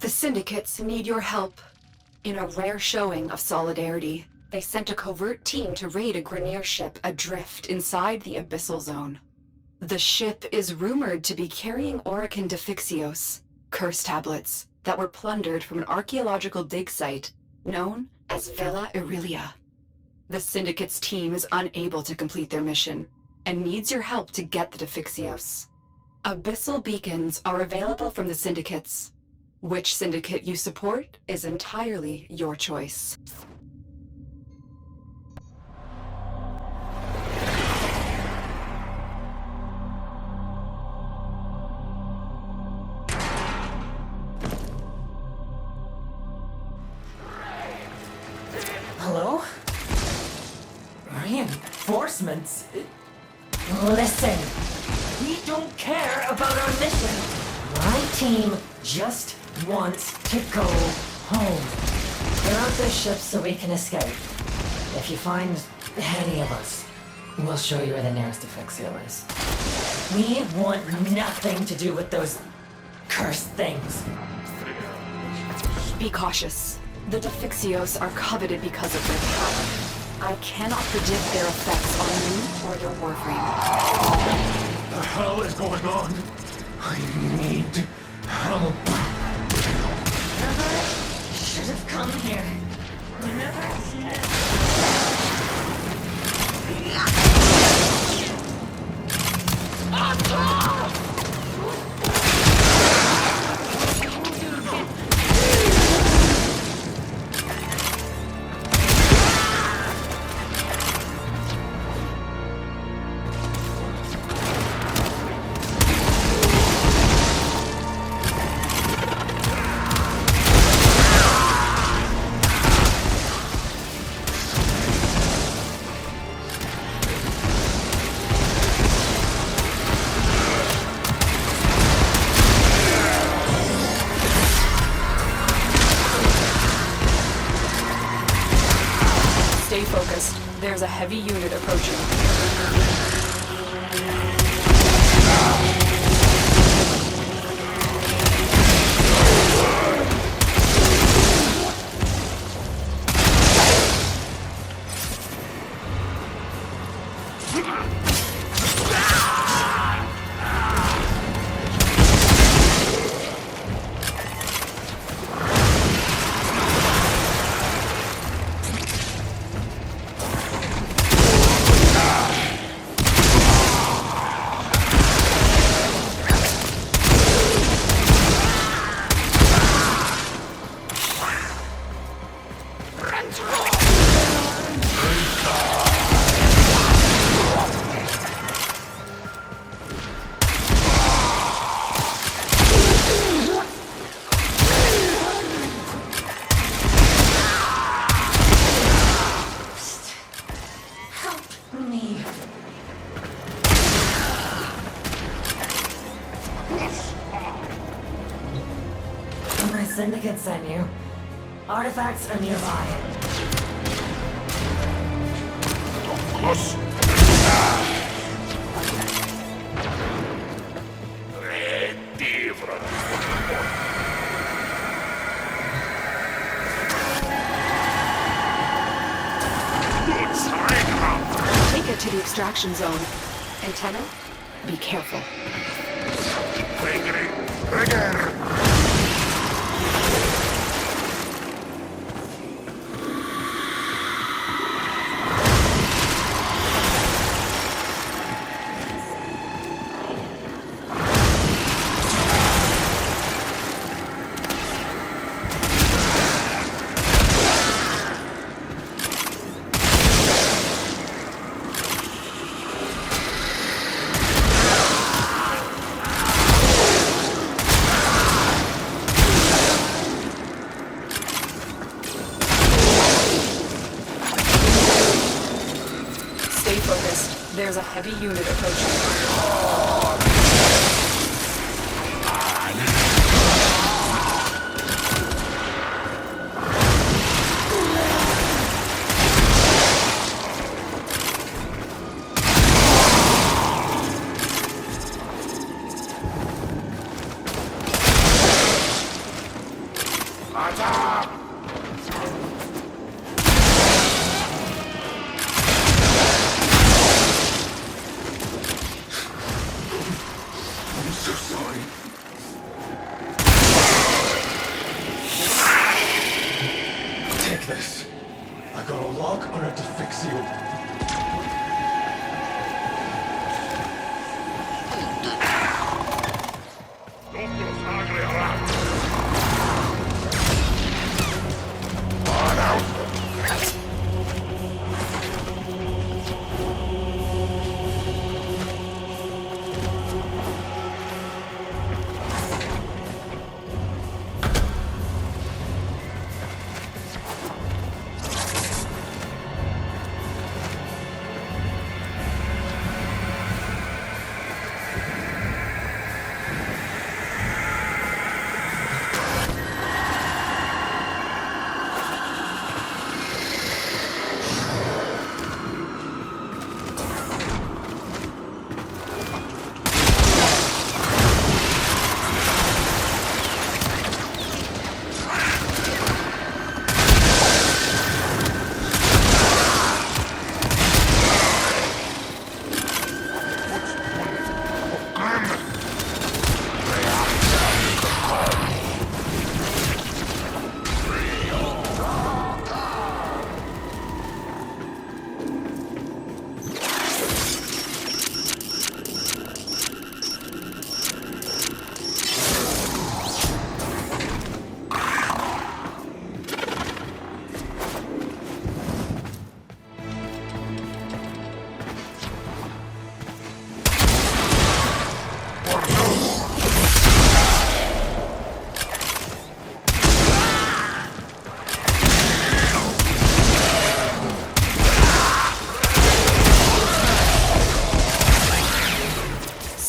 The Syndicates need your help. In a rare showing of solidarity, they sent a covert team to raid a Grineer ship adrift inside the Abyssal Zone. The ship is rumored to be carrying Orokin Defixios, curse tablets, that were plundered from an archaeological dig site known as Villa Irelia. The Syndicate's team is unable to complete their mission, and needs your help to get the Defixios. Abyssal beacons are available from the Syndicates. Which Syndicate you support is entirely your choice. Hello? Reinforcements? Listen, we don't care about our mission. My team just wants to go home. Get out this ship so we can escape. If you find any of us, we'll show you where the nearest Defixio is. We want nothing to do with those cursed things. Be cautious. The Defixios are coveted because of their power. I cannot predict their effects on you or your Warframe. What the hell is going on? I need help. Never should have come here. Stay focused. There's a heavy unit approaching. Syndicate sent you. Artifacts are nearby. Close. Take it to the extraction zone. Antenna, be careful. Rigger! There's a heavy unit approaching.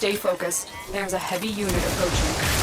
Stay focused. There's a heavy unit approaching.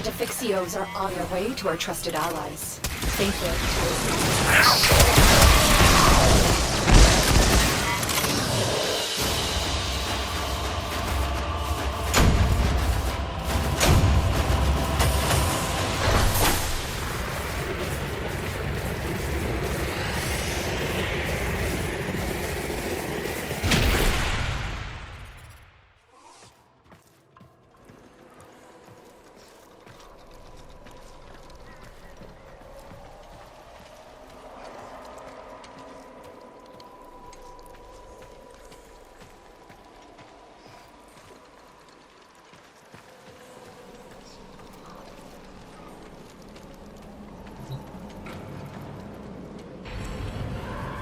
Defixios are on their way to our trusted allies. Thank you.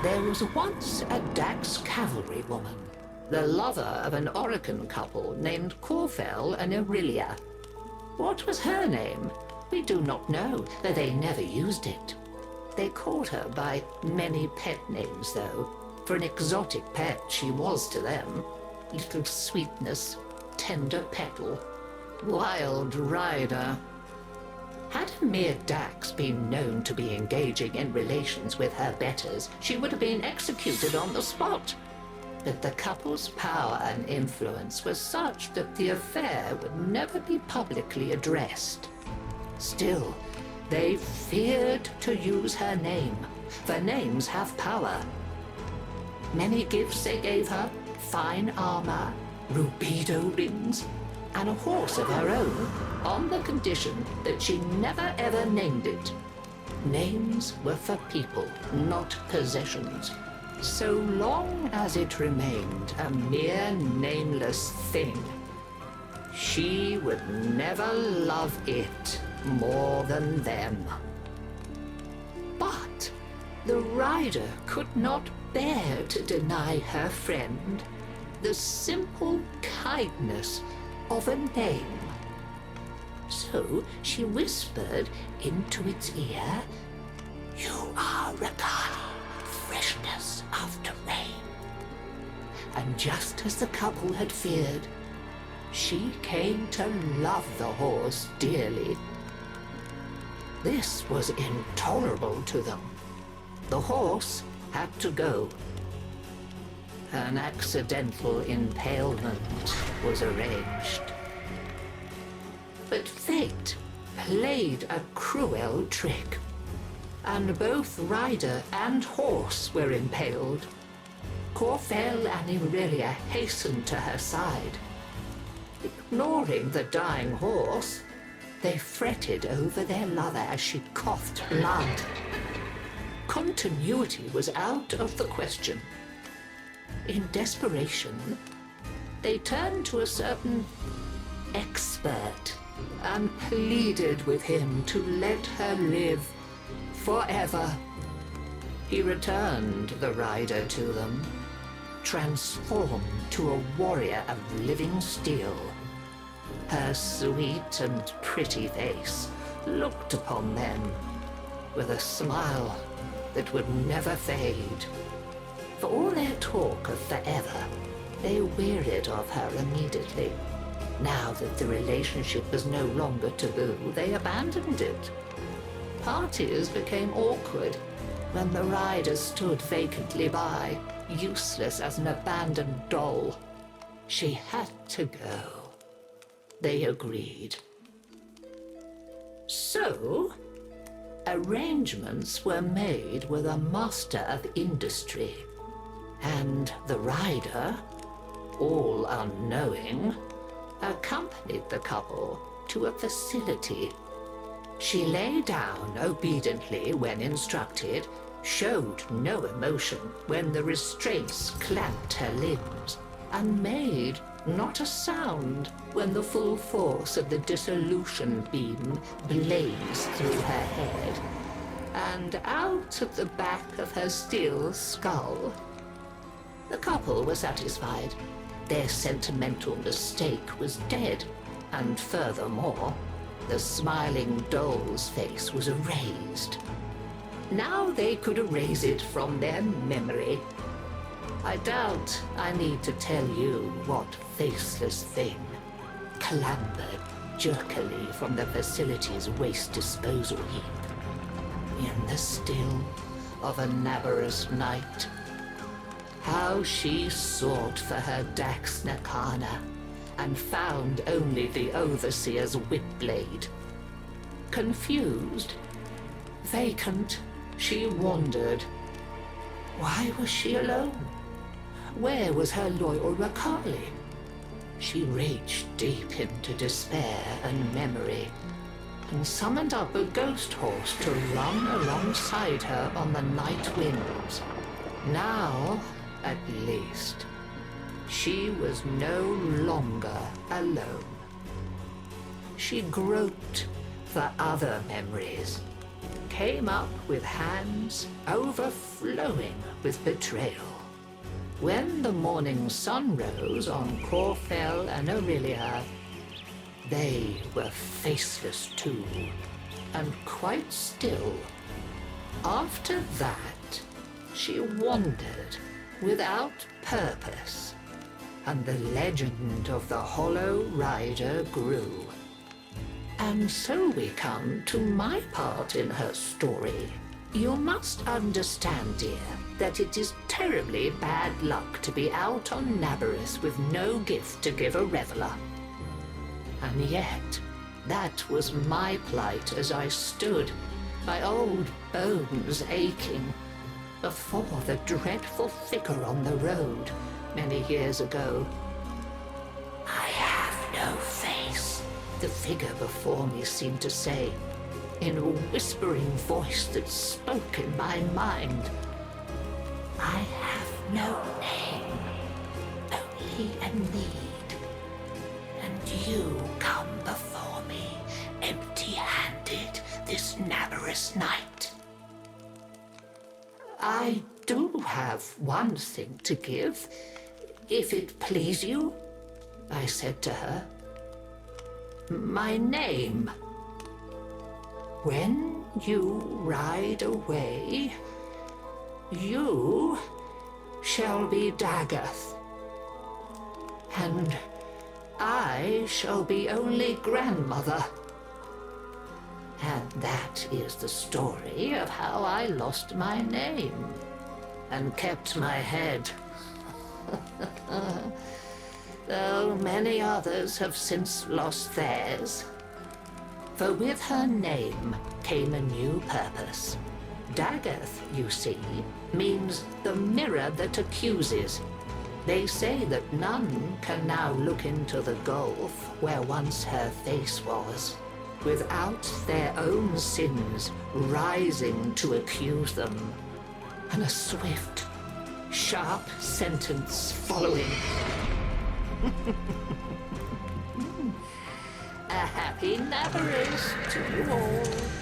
There was once a Dax cavalry woman, the lover of an Orokin couple named Corfel and Aurelia. What was her name? We do not know, though they never used it. They called her by many pet names, though. For an exotic pet she was to them. Little Sweetness, Tender Petal, Wild Rider. Had a mere Dax been known to be engaging in relations with her betters, she would have been executed on the spot. But the couple's power and influence was such that the affair would never be publicly addressed. Still, they feared to use her name, for names have power. Many gifts they gave her, fine armor, rubido rings, and a horse of her own, on the condition that she never ever named it. Names were for people, not possessions. So long as it remained a mere nameless thing, she would never love it more than them. But the rider could not bear to deny her friend the simple kindness of a name. So she whispered into its ear, "You are Rakani, freshness after rain." And just as the couple had feared, she came to love the horse dearly. This was intolerable to them. The horse had to go. An accidental impalement was arranged. But fate played a cruel trick, and both rider and horse were impaled. Corfel and Aurelia hastened to her side. Ignoring the dying horse, they fretted over their lover as she coughed blood. Continuity was out of the question. In desperation, they turned to a certain expert and pleaded with him to let her live forever. He returned the rider to them, transformed to a warrior of living steel. Her sweet and pretty face looked upon them with a smile that would never fade. For all their talk of forever, they wearied of her immediately. Now that the relationship was no longer taboo, they abandoned it. Parties became awkward when the rider stood vacantly by, useless as an abandoned doll. She had to go. They agreed. So, arrangements were made with a master of industry, And the rider, all unknowing, accompanied the couple to a facility. She lay down obediently when instructed, showed no emotion when the restraints clamped her limbs, and made not a sound when the full force of the dissolution beam blazed through her head and out of the back of her steel skull. The couple were satisfied. Their sentimental mistake was dead, and furthermore, the smiling doll's face was erased. Now they could erase it from their memory. I doubt I need to tell you what faceless thing clambered jerkily from the facility's waste disposal heap in the still of a Nabarus night. How she sought for her Dax Nakana and found only the Overseer's whip-blade. Confused, vacant, she wandered. Why was she alone? Where was her loyal Rakali? She reached deep into despair and memory, and summoned up a ghost horse to run alongside her on the night winds. Now, at least, she was no longer alone. She groped for other memories, came up with hands overflowing with betrayal. When the morning sun rose on Corfell and Aurelia, they were faceless too, and quite still. After that, she wandered without purpose, and the legend of the Hollow Rider grew. And so we come to my part in her story. You must understand, dear, that it is terribly bad luck to be out on Nabarus with no gift to give a reveler. And yet, that was my plight as I stood, my old bones aching, before the dreadful figure on the road many years ago. I have no face, the figure before me seemed to say, in a whispering voice that spoke in my mind. I have no name, only a need, and you come before me empty-handed this Nabarus night. I do have one thing to give, if it please you, I said to her. My name. When you ride away, you shall be Dagath, and I shall be only grandmother. And that is the story of how I lost my name and kept my head. Though many others have since lost theirs. For with her name came a new purpose. Dagath, you see, means the mirror that accuses. They say that none can now look into the gulf where once her face was, without their own sins rising to accuse them, and a swift, sharp sentence following. A happy Nabarus to you all.